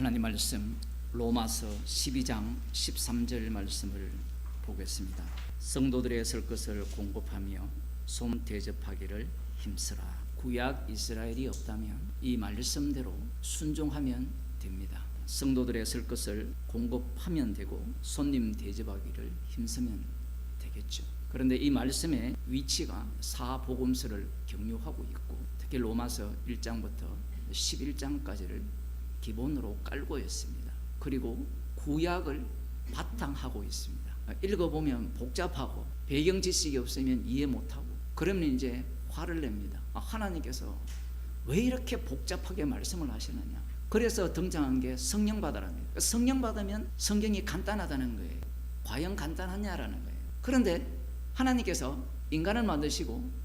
하나님 말씀 로마서 12장 13절 말씀을 보겠습니다. 성도들의 쓸 것을 공급하며 소문 대접하기를 힘쓰라. 구약 이스라엘이 없다면 이 말씀대로 순종하면 됩니다. 성도들의 쓸 것을 공급하면 되고 손님 대접하기를 힘쓰면 되겠죠. 그런데 이 말씀의 위치가 사복음서를 경유하고 있고 특히 로마서 1장부터 11장까지를 기본으로 깔고 있습니다. 그리고 구약을 바탕하고 있습니다. 읽어보면 복잡하고 배경 지식이 없으면 이해 못하고 그러면 이제 화를 냅니다. 하나님께서 왜 이렇게 복잡하게 말씀을 하시느냐. 그래서 등장한 게 성령 받으랍니다. 성령 받으면 성경이 간단하다는 거예요. 과연 간단하냐라는 거예요. 그런데 하나님께서 인간을 만드시고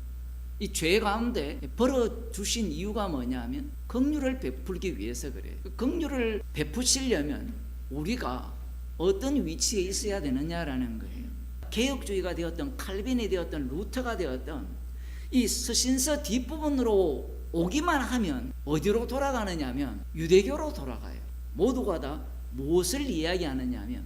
이 죄 가운데 벌어주신 이유가 뭐냐면 긍휼을 베풀기 위해서 그래요. 긍휼을 베푸시려면 우리가 어떤 위치에 있어야 되느냐라는 거예요. 개혁주의가 되었던 칼빈이 되었던 루터가 되었던 이 서신서 뒷부분으로 오기만 하면 어디로 돌아가느냐면 유대교로 돌아가요. 모두가 다 무엇을 이야기하느냐면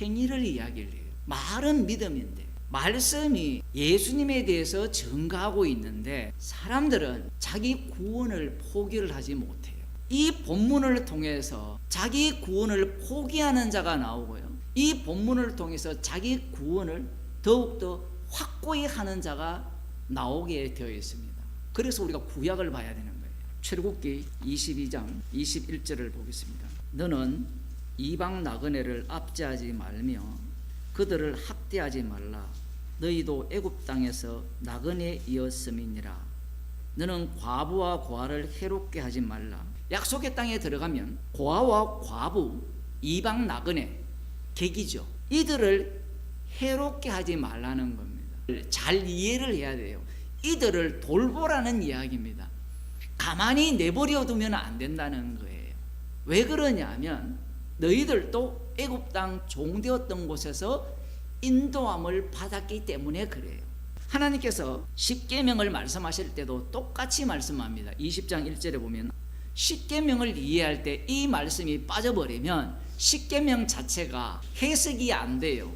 행위를 이야기를 해요. 말은 믿음인데 말씀이 예수님에 대해서 증거하고 있는데 사람들은 자기 구원을 포기를 하지 못해요. 이 본문을 통해서 자기 구원을 포기하는 자가 나오고요. 이 본문을 통해서 자기 구원을 더욱더 확고히 하는 자가 나오게 되어 있습니다. 그래서 우리가 구약을 봐야 되는 거예요. 출애굽기 22장 21절을 보겠습니다. 너는 이방 나그네를 압제하지 말며 그들을 학대하지 말라. 너희도 애굽 땅에서 나그네이었음이니라. 너는 과부와 고아를 해롭게 하지 말라. 약속의 땅에 들어가면 고아와 과부, 이방 나그네, 객이죠. 이들을 해롭게 하지 말라는 겁니다. 잘 이해를 해야 돼요. 이들을 돌보라는 이야기입니다. 가만히 내버려 두면 안 된다는 거예요. 왜 그러냐면 너희들도 애굽 땅 종되었던 곳에서 인도함을 받았기 때문에 그래요. 하나님께서 십계명을 말씀하실 때도 똑같이 말씀합니다. 20장 1절에 보면 십계명을 이해할 때 이 말씀이 빠져버리면 십계명 자체가 해석이 안 돼요.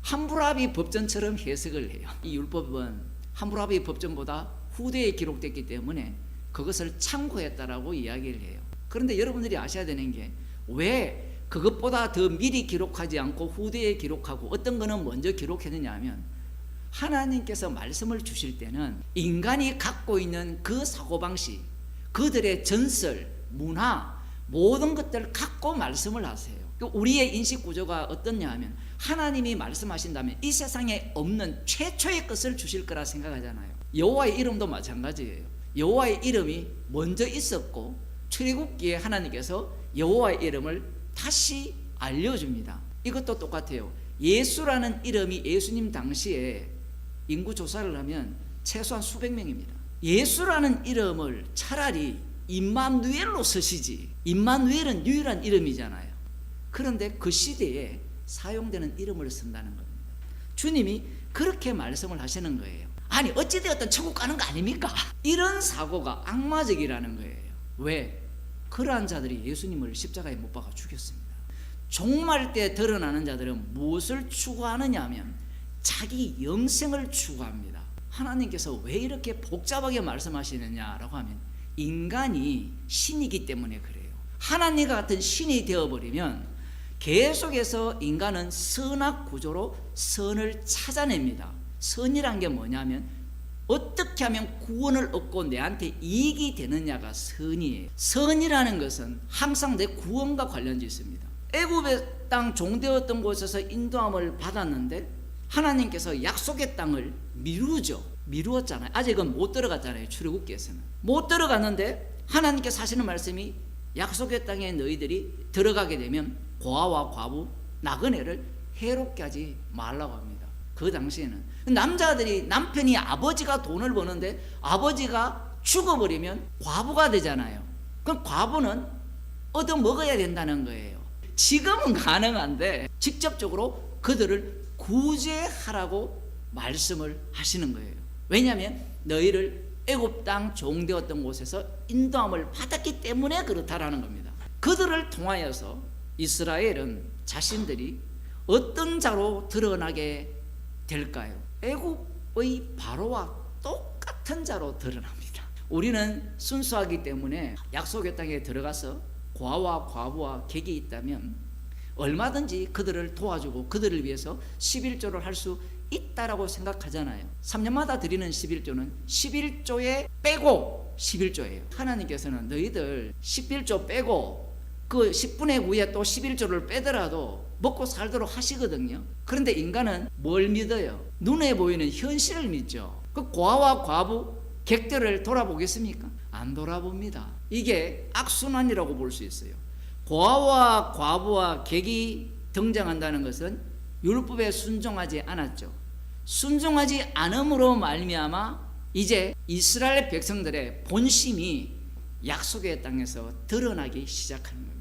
함무라비 법전처럼 해석을 해요. 이 율법은 함무라비 법전보다 후대에 기록됐기 때문에 그것을 참고했다라고 이야기를 해요. 그런데 여러분들이 아셔야 되는 게 왜 그것보다 더 미리 기록하지 않고 후대에 기록하고 어떤 거는 먼저 기록했느냐 하면 하나님께서 말씀을 주실 때는 인간이 갖고 있는 그 사고방식, 그들의 전설, 문화 모든 것들을 갖고 말씀을 하세요. 우리의 인식구조가 어떻냐 하면 하나님이 말씀하신다면 이 세상에 없는 최초의 것을 주실 거라 생각하잖아요. 여호와의 이름도 마찬가지예요. 여호와의 이름이 먼저 있었고 출애굽기에 하나님께서 여호와의 이름을 다시 알려줍니다. 이것도 똑같아요. 예수라는 이름이 예수님 당시에 인구 조사를 하면 최소한 수백 명입니다. 예수라는 이름을 차라리 임마누엘로 쓰시지. 임마누엘은 유일한 이름이잖아요. 그런데 그 시대에 사용되는 이름을 쓴다는 겁니다. 주님이 그렇게 말씀을 하시는 거예요. 아니 어찌되었든 천국 가는 거 아닙니까? 이런 사고가 악마적이라는 거예요. 왜? 그러한 자들이 예수님을 십자가에 못 박아 죽였습니다. 종말 때 드러나는 자들은 무엇을 추구하느냐 하면 자기 영생을 추구합니다. 하나님께서 왜 이렇게 복잡하게 말씀하시느냐라고 하면 인간이 신이기 때문에 그래요. 하나님과 같은 신이 되어버리면 계속해서 인간은 선악 구조로 선을 찾아냅니다. 선이란 게 뭐냐면 어떻게 하면 구원을 얻고 내한테 이익이 되느냐가 선이에요. 선이라는 것은 항상 내 구원과 관련이 있습니다. 애굽의 땅 종되었던 곳에서 인도함을 받았는데 하나님께서 약속의 땅을 미루었잖아요. 아직은 못 들어갔잖아요. 출애굽기에서는 못 들어갔는데 하나님께서 하시는 말씀이 약속의 땅에 너희들이 들어가게 되면 고아와 과부, 나그네를 해롭게 하지 말라고 합니다. 그 당시에는 남자들이 남편이 아버지가 돈을 버는데 아버지가 죽어버리면 과부가 되잖아요. 그럼 과부는 얻어먹어야 된다는 거예요. 지금은 가능한데 직접적으로 그들을 구제하라고 말씀을 하시는 거예요. 왜냐하면 너희를 애굽 땅 종되었던 곳에서 인도함을 받았기 때문에 그렇다라는 겁니다. 그들을 통하여서 이스라엘은 자신들이 어떤 자로 드러나게 될까요? 애굽의 바로와 똑같은 자로 드러납니다. 우리는 순수하기 때문에 약속의 땅에 들어가서 고아와 과부와 객이 있다면 얼마든지 그들을 도와주고 그들을 위해서 11조를 할 수 있다라고 생각하잖아요. 3년마다 드리는 11조는 11조에 빼고 11조예요. 하나님께서는 너희들 11조 빼고 그 10분의 9에 또 11조를 빼더라도 먹고 살도록 하시거든요. 그런데 인간은 뭘 믿어요? 눈에 보이는 현실을 믿죠. 그 고아와 과부, 객들을 돌아보겠습니까? 안 돌아봅니다. 이게 악순환이라고 볼 수 있어요. 고아와 과부와 객이 등장한다는 것은 율법에 순종하지 않았죠. 순종하지 않음으로 말미암아 이제 이스라엘 백성들의 본심이 약속의 땅에서 드러나기 시작하는 겁니다.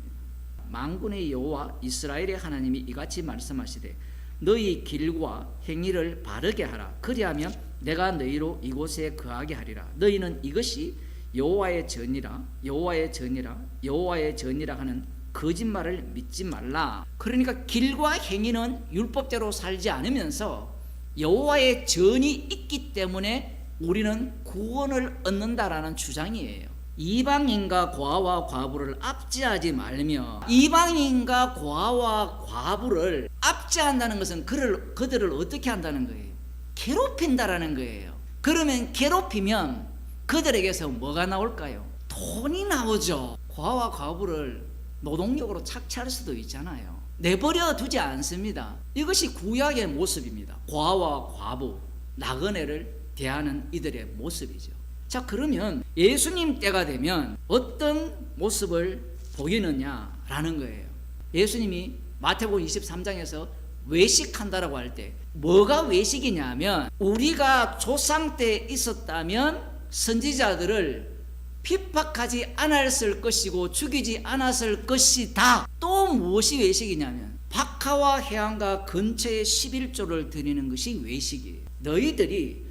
만군의 여호와 이스라엘의 하나님이 이같이 말씀하시되 너희 길과 행위를 바르게 하라. 그리하면 내가 너희로 이곳에 거하게 하리라. 너희는 이것이 여호와의 전이라 여호와의 전이라 여호와의 전이라 하는 거짓말을 믿지 말라. 그러니까 길과 행위는 율법대로 살지 않으면서 여호와의 전이 있기 때문에 우리는 구원을 얻는다라는 주장이에요. 이방인과 고아와 과부를 압제하지 말며, 이방인과 고아와 과부를 압제한다는 것은 그들을 어떻게 한다는 거예요? 괴롭힌다라는 거예요. 그러면 괴롭히면 그들에게서 뭐가 나올까요? 돈이 나오죠. 고아와 과부를 노동력으로 착취할 수도 있잖아요. 내버려 두지 않습니다. 이것이 구약의 모습입니다. 고아와 과부, 나그네를 대하는 이들의 모습이죠. 자, 그러면 예수님 때가 되면 어떤 모습을 보이느냐라는 거예요. 예수님이 마태복음 23장에서 외식한다라고 할 때 뭐가 외식이냐면, 우리가 조상 때 있었다면 선지자들을 핍박하지 않았을 것이고 죽이지 않았을 것이다. 또 무엇이 외식이냐면 박하와 해안가 근처에 11조를 드리는 것이 외식이에요. 너희들이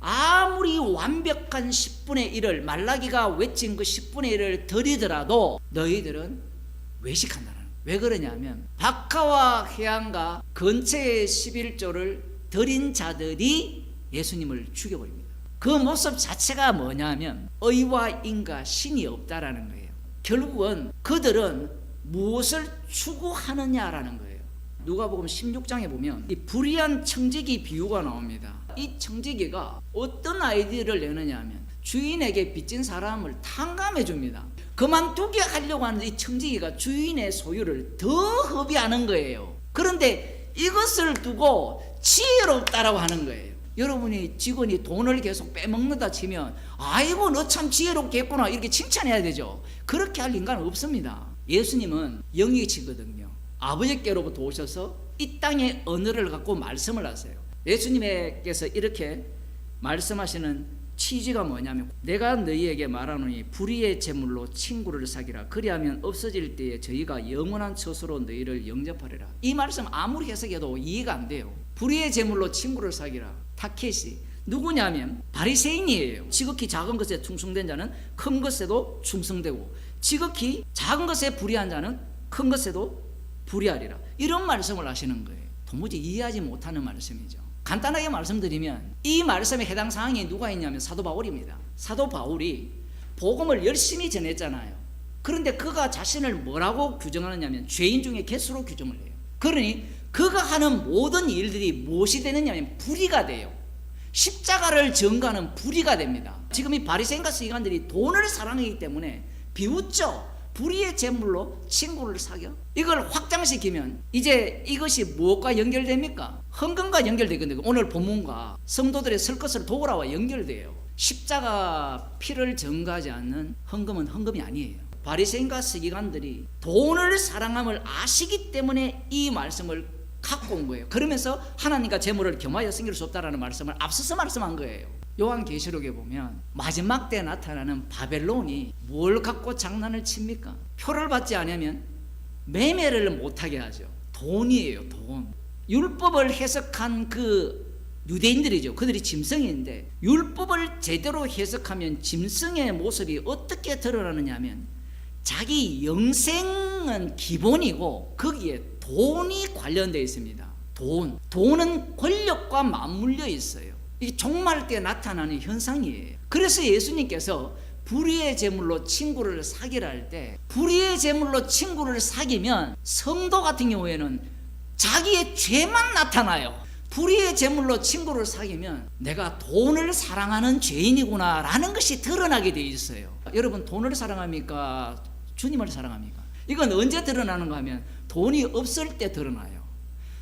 아무리 완벽한 10분의 1을 말라기가 외친 그 10분의 1을 드리더라도 너희들은 외식한다는 거예요. 왜 그러냐면 박하와 해안가 근처에 11조를 드린 자들이 예수님을 죽여버립니다. 그 모습 자체가 뭐냐면 의와 인과 신이 없다라는 거예요. 결국은 그들은 무엇을 추구하느냐라는 거예요. 누가복음 16장에 보면 이 불의한 청지기 비유가 나옵니다. 이 청지기가 어떤 아이디어를 내느냐 하면 주인에게 빚진 사람을 탕감해 줍니다. 그만두게 하려고 하는 이 청지기가 주인의 소유를 더 허비하는 거예요. 그런데 이것을 두고 지혜롭다라고 하는 거예요. 여러분이 직원이 돈을 계속 빼먹는다 치면 아이고 너 참 지혜롭겠구나 이렇게 칭찬해야 되죠. 그렇게 할 인간은 없습니다. 예수님은 영이시거든요. 아버지께로부터 오셔서 이 땅의 언어를 갖고 말씀을 하세요. 예수님께서 이렇게 말씀하시는 취지가 뭐냐면 내가 너희에게 말하노니 불의의 제물로 친구를 사귀라. 그리하면 없어질 때에 저희가 영원한 처소로 너희를 영접하리라. 이 말씀 아무리 해석해도 이해가 안 돼요. 불의의 제물로 친구를 사귀라. 타켓이 누구냐면 바리새인이에요. 지극히 작은 것에 충성된 자는 큰 것에도 충성되고 지극히 작은 것에 불의한 자는 큰 것에도 불의하리라. 이런 말씀을 하시는 거예요. 도무지 이해하지 못하는 말씀이죠. 간단하게 말씀드리면 이 말씀에 해당 사항이 누가 있냐면 사도 바울입니다. 사도 바울이 복음을 열심히 전했잖아요. 그런데 그가 자신을 뭐라고 규정하느냐면 죄인 중에 개수로 규정을 해요. 그러니 그가 하는 모든 일들이 무엇이 되느냐면 불의가 돼요. 십자가를 전가하는 불의가 됩니다. 지금 이 바리새인과 서기관들이 돈을 사랑하기 때문에 비웃죠. 불의의 제물로 친구를 사겨? 이걸 확장시키면 이제 이것이 무엇과 연결됩니까? 헌금과 연결되거든요. 오늘 본문과 성도들의 설 것을 도우라와 연결돼요. 십자가 피를 전가하지 않는 헌금은 헌금이 아니에요. 바리새인과 서기관들이 돈을 사랑함을 아시기 때문에 이 말씀을 갖고 온 거예요. 그러면서 하나님과 재물을 겸하여 섬길 수 없다라는 말씀을 앞서서 말씀한 거예요. 요한계시록에 보면 마지막 때 나타나는 바벨론이 뭘 갖고 장난을 칩니까? 표를 받지 않으면 매매를 못하게 하죠. 돈이에요. 돈. 율법을 해석한 그 유대인들이죠. 그들이 짐승인데 율법을 제대로 해석하면 짐승의 모습이 어떻게 드러나느냐 하면 자기 영생은 기본이고 거기에 돈이 관련되어 있습니다. 돈은 권력과 맞물려 있어요. 이게 종말 때 나타나는 현상이에요. 그래서 예수님께서 불의의 제물로 친구를 사귀라 할 때, 불의의 제물로 친구를 사귀면 성도 같은 경우에는 자기의 죄만 나타나요. 불의의 제물로 친구를 사귀면 내가 돈을 사랑하는 죄인이구나 라는 것이 드러나게 돼 있어요. 여러분, 돈을 사랑합니까? 주님을 사랑합니까? 이건 언제 드러나는가 하면 돈이 없을 때 드러나요.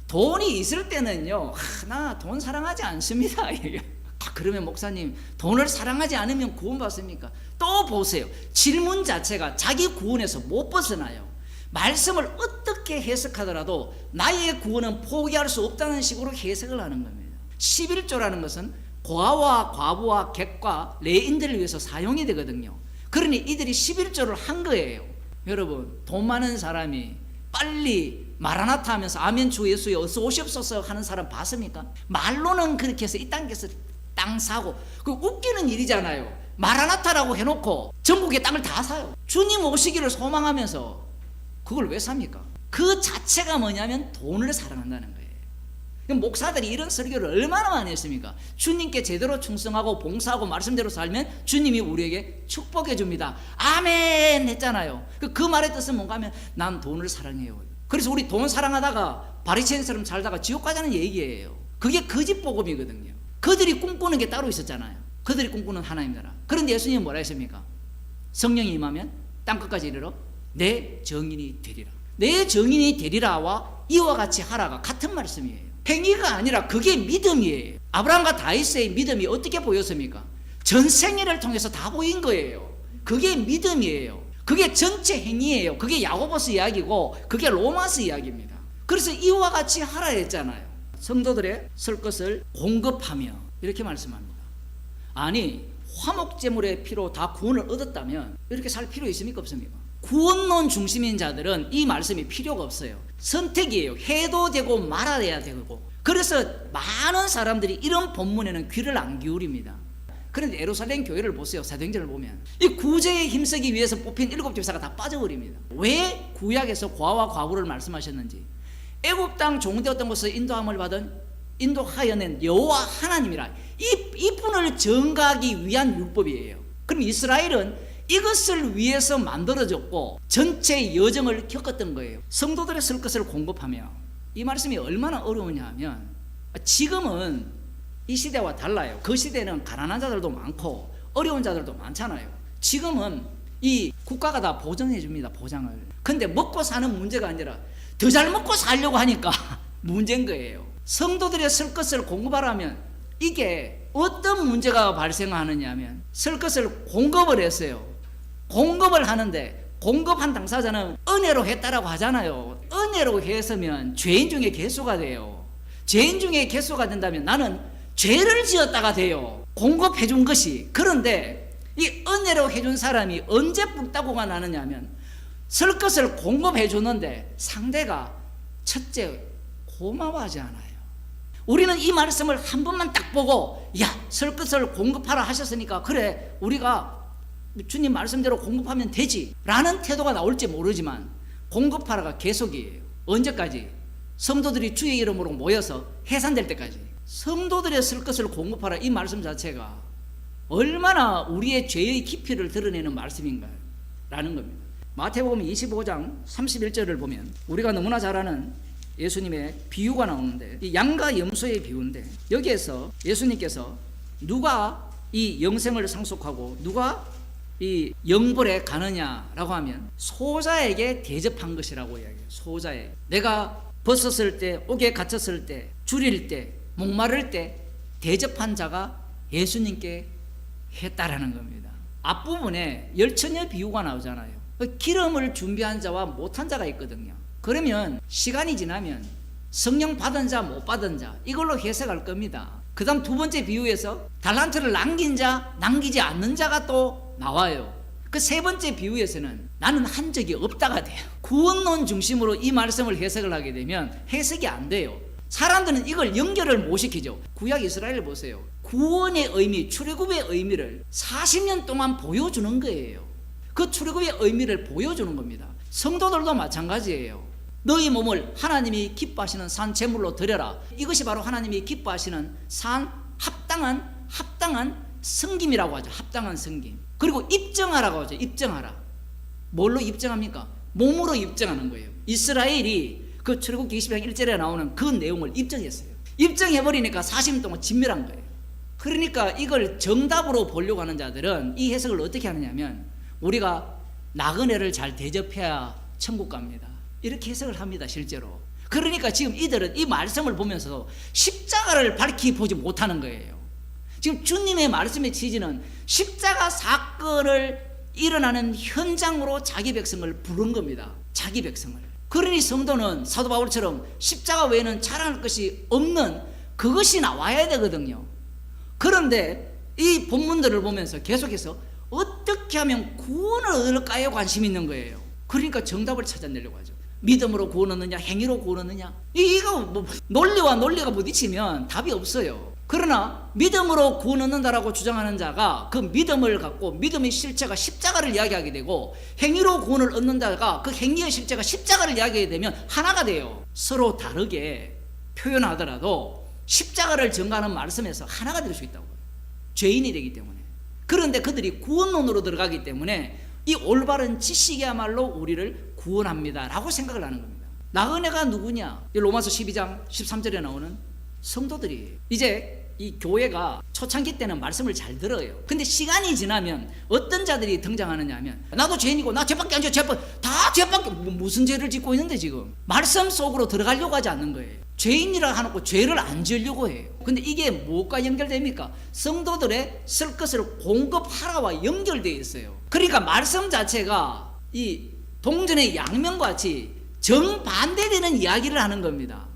돈이 있을 때는요, 나 돈 사랑하지 않습니다. 그러면 목사님, 돈을 사랑하지 않으면 구원받습니까? 또 보세요. 질문 자체가 자기 구원에서 못 벗어나요. 말씀을 어떻게 해석하더라도 나의 구원은 포기할 수 없다는 식으로 해석을 하는 겁니다. 11조라는 것은 고아와 과부와 객과 레인들을 위해서 사용이 되거든요. 그러니 이들이 11조를 한 거예요. 여러분, 돈 많은 사람이 빨리 마라나타 하면서 아멘 주 예수에 어서 오시옵소서 하는 사람 봤습니까? 말로는 그렇게 해서 이 땅에서 땅 사고, 그 웃기는 일이잖아요. 마라나타라고 해놓고 전국의 땅을 다 사요. 주님 오시기를 소망하면서 그걸 왜 삽니까? 그 자체가 뭐냐면 돈을 사랑한다는 거예요. 목사들이 이런 설교를 얼마나 많이 했습니까? 주님께 제대로 충성하고 봉사하고 말씀대로 살면 주님이 우리에게 축복해 줍니다. 아멘 했잖아요. 그 말의 뜻은 뭔가 하면 난 돈을 사랑해요. 그래서 우리 돈 사랑하다가 바리새인처럼 살다가 지옥 가자는 얘기예요. 그게 거짓 복음이거든요. 그들이 꿈꾸는 게 따로 있었잖아요. 그들이 꿈꾸는 하나님 나라. 그런데 예수님은 뭐라 했습니까? 성령이 임하면 땅끝까지 이르러 내 정인이 되리라. 내 정인이 되리라와 이와 같이 하라가 같은 말씀이에요. 행위가 아니라 그게 믿음이에요. 아브라함과 다윗의 믿음이 어떻게 보였습니까? 전생애를 통해서 다 보인 거예요. 그게 믿음이에요. 그게 전체 행위예요. 그게 야고보서 이야기고 그게 로마서 이야기입니다. 그래서 이와 같이 하라 했잖아요. 성도들의 설 것을 공급하며 이렇게 말씀합니다. 아니, 화목제물의 피로 다 구원을 얻었다면 이렇게 살 필요 있습니까? 없습니까? 구원론 중심인 자들은 이 말씀이 필요가 없어요. 선택이에요. 해도 되고 말아야 되고. 그래서 많은 사람들이 이런 본문에는 귀를 안 기울입니다. 그런데 예루살렘 교회를 보세요. 사도행전을 보면 이 구제에 힘쓰기 위해서 뽑힌 7 집사가 다 빠져버립니다. 왜 구약에서 과와 과부를 말씀하셨는지, 애굽 땅 종되었던 곳에서 인도함을 받은 인도하여낸 여호와 하나님이라, 이분을 전가하기 위한 율법이에요. 그럼 이스라엘은 이것을 위해서 만들어졌고 전체 여정을 겪었던 거예요. 성도들의 설 것을 공급하며, 이 말씀이 얼마나 어려우냐 하면, 지금은 이 시대와 달라요. 그 시대는 가난한 자들도 많고 어려운 자들도 많잖아요. 지금은 이 국가가 다 보장해 줍니다. 보장을. 근데 먹고 사는 문제가 아니라 더 잘 먹고 살려고 하니까 문제인 거예요. 성도들의 설 것을 공급하라면 이게 어떤 문제가 발생하느냐 하면, 설 것을 공급을 했어요. 공급을 하는데 공급한 당사자는 은혜로 했다라고 하잖아요. 은혜로 했으면 죄인 중에 개수가 돼요. 죄인 중에 개수가 된다면 나는 죄를 지었다가 돼요. 공급해 준 것이. 그런데 이 은혜로 해준 사람이 언제 뿔따구가 나느냐 하면, 설 것을 공급해 주는데 상대가 첫째 고마워하지 않아요. 우리는 이 말씀을 한 번만 딱 보고, 야, 설 것을 공급하라 하셨으니까 그래, 우리가 주님 말씀대로 공급하면 되지 라는 태도가 나올지 모르지만, 공급하라가 계속이에요. 언제까지? 성도들이 주의 이름으로 모여서 해산될 때까지. 성도들의 설 것을 공급하라, 이 말씀 자체가 얼마나 우리의 죄의 깊이를 드러내는 말씀인가 라는 겁니다. 마태복음 25장 31절을 보면 우리가 너무나 잘 아는 예수님의 비유가 나오는데, 이 양과 염소의 비유인데, 여기에서 예수님께서 누가 이 영생을 상속하고 누가 이 영벌에 가느냐라고 하면 소자에게 대접한 것이라고 이야기해요. 소자에. 내가 벗었을 때, 옥에 갇혔을 때, 줄일 때, 목마를 때 대접한 자가 예수님께 했다라는 겁니다. 앞부분에 열처녀 비유가 나오잖아요. 기름을 준비한 자와 못한 자가 있거든요. 그러면 시간이 지나면 성령 받은 자, 못 받은 자, 이걸로 해석할 겁니다. 그 다음 두 번째 비유에서 달란트를 남긴 자, 남기지 않는 자가 또 나와요. 그 세 번째 비유에서는 나는 한 적이 없다가 돼요. 구원론 중심으로 이 말씀을 해석을 하게 되면 해석이 안 돼요. 사람들은 이걸 연결을 못 시키죠. 구약 이스라엘 보세요. 구원의 의미, 출애굽의 의미를 40년 동안 보여주는 거예요. 그 출애굽의 의미를 보여주는 겁니다. 성도들도 마찬가지예요. 너희 몸을 하나님이 기뻐하시는 산 제물로 드려라. 이것이 바로 하나님이 기뻐하시는 산 합당한 섬김이라고 하죠. 합당한 섬김. 그리고 입증하라고 하죠. 입증하라. 뭘로 입증합니까? 몸으로 입증하는 거예요. 이스라엘이 그 출애굽기 20장 1절에 나오는 그 내용을 입증했어요. 입증해버리니까 40년 동안 진멸한 거예요. 그러니까 이걸 정답으로 보려고 하는 자들은 이 해석을 어떻게 하느냐면, 우리가 나그네를 잘 대접해야 천국 갑니다, 이렇게 해석을 합니다. 실제로. 그러니까 지금 이들은 이 말씀을 보면서 십자가를 밝히 보지 못하는 거예요. 지금 주님의 말씀의 취지는 십자가 사건을 일어나는 현장으로 자기 백성을 부른 겁니다. 자기 백성을. 그러니 성도는 사도 바울처럼 십자가 외에는 자랑할 것이 없는 그것이 나와야 되거든요. 그런데 이 본문들을 보면서 계속해서 어떻게 하면 구원을 얻을까에 관심이 있는 거예요. 그러니까 정답을 찾아내려고 하죠. 믿음으로 구원 얻느냐, 행위로 구원 얻느냐, 이거 뭐 논리와 논리가 부딪히면 답이 없어요. 그러나 믿음으로 구원 얻는다라고 주장하는 자가 그 믿음을 갖고 믿음의 실체가 십자가를 이야기하게 되고, 행위로 구원을 얻는 자가 그 행위의 실체가 십자가를 이야기하게 되면 하나가 돼요. 서로 다르게 표현하더라도 십자가를 전가하는 말씀에서 하나가 될 수 있다고. 죄인이 되기 때문에. 그런데 그들이 구원론으로 들어가기 때문에 이 올바른 지식이야말로 우리를 구원합니다 라고 생각을 하는 겁니다. 나그네가 누구냐? 로마서 12장 13절에 나오는 성도들이. 이제 이 교회가 초창기 때는 말씀을 잘 들어요. 근데 시간이 지나면 어떤 자들이 등장하느냐 하면, 나도 죄인이고 나 죄밖에 안 져. 다 죄밖에, 무슨 죄를 짓고 있는데 지금 말씀 속으로 들어가려고 하지 않는 거예요. 죄인이라 해놓고 죄를 안 지으려고 해요. 근데 이게 무엇과 연결됩니까? 성도들의 쓸 것을 공급하라와 연결되어 있어요. 그러니까 말씀 자체가 이 동전의 양면과 같이 정반대되는 이야기를 하는 겁니다.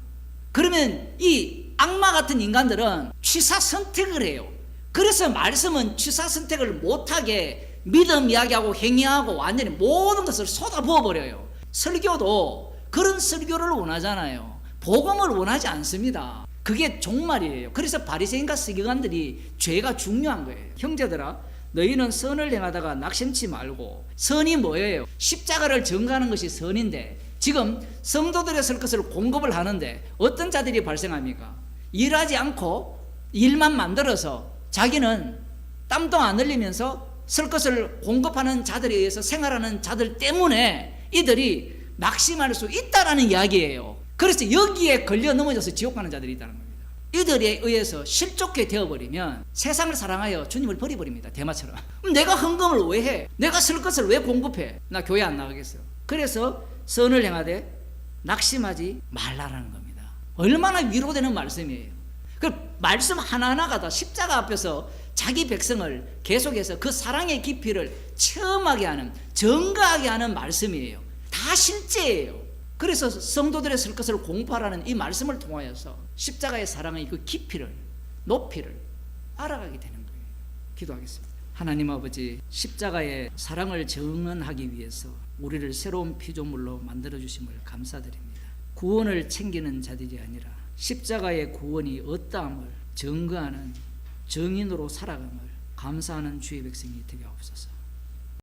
그러면 이 악마 같은 인간들은 취사 선택을 해요. 그래서 말씀은 취사 선택을 못하게 믿음 이야기하고 행위하고 완전히 모든 것을 쏟아부어버려요. 설교도 그런 설교를 원하잖아요. 복음을 원하지 않습니다. 그게 종말이에요. 그래서 바리새인과 서기관들이 죄가 중요한 거예요. 형제들아, 너희는 선을 행하다가 낙심치 말고. 선이 뭐예요? 십자가를 전가하는 것이 선인데, 지금 성도들의 쓸 것을 공급을 하는데 어떤 자들이 발생합니까? 일하지 않고 일만 만들어서 자기는 땀도 안 흘리면서 쓸 것을 공급하는 자들에 의해서 생활하는 자들 때문에 이들이 낙심할 수 있다라는 이야기예요. 그래서 여기에 걸려 넘어져서 지옥 가는 자들이 있다는 겁니다. 이들에 의해서 실족해 되어버리면 세상을 사랑하여 주님을 버려버립니다. 대마처럼. 내가 헌금을 왜 해? 내가 쓸 것을 왜 공급해? 나 교회 안 나가겠어. 그래서 선을 행하되 낙심하지 말라라는 겁니다. 얼마나 위로되는 말씀이에요. 그 말씀 하나하나가 다 십자가 앞에서 자기 백성을 계속해서 그 사랑의 깊이를 체험하게 하는, 증거하게 하는 말씀이에요. 다 실제예요. 그래서 성도들의 쓸 것을 공부하라는 이 말씀을 통하여서 십자가의 사랑의 그 깊이를, 높이를 알아가게 되는 거예요. 기도하겠습니다. 하나님 아버지, 십자가의 사랑을 증언하기 위해서 우리를 새로운 피조물로 만들어주심을 감사드립니다. 구원을 챙기는 자들이 아니라 십자가의 구원이 어떠함을 증거하는 증인으로 살아감을 감사하는 주의 백성이 되게 하옵소서.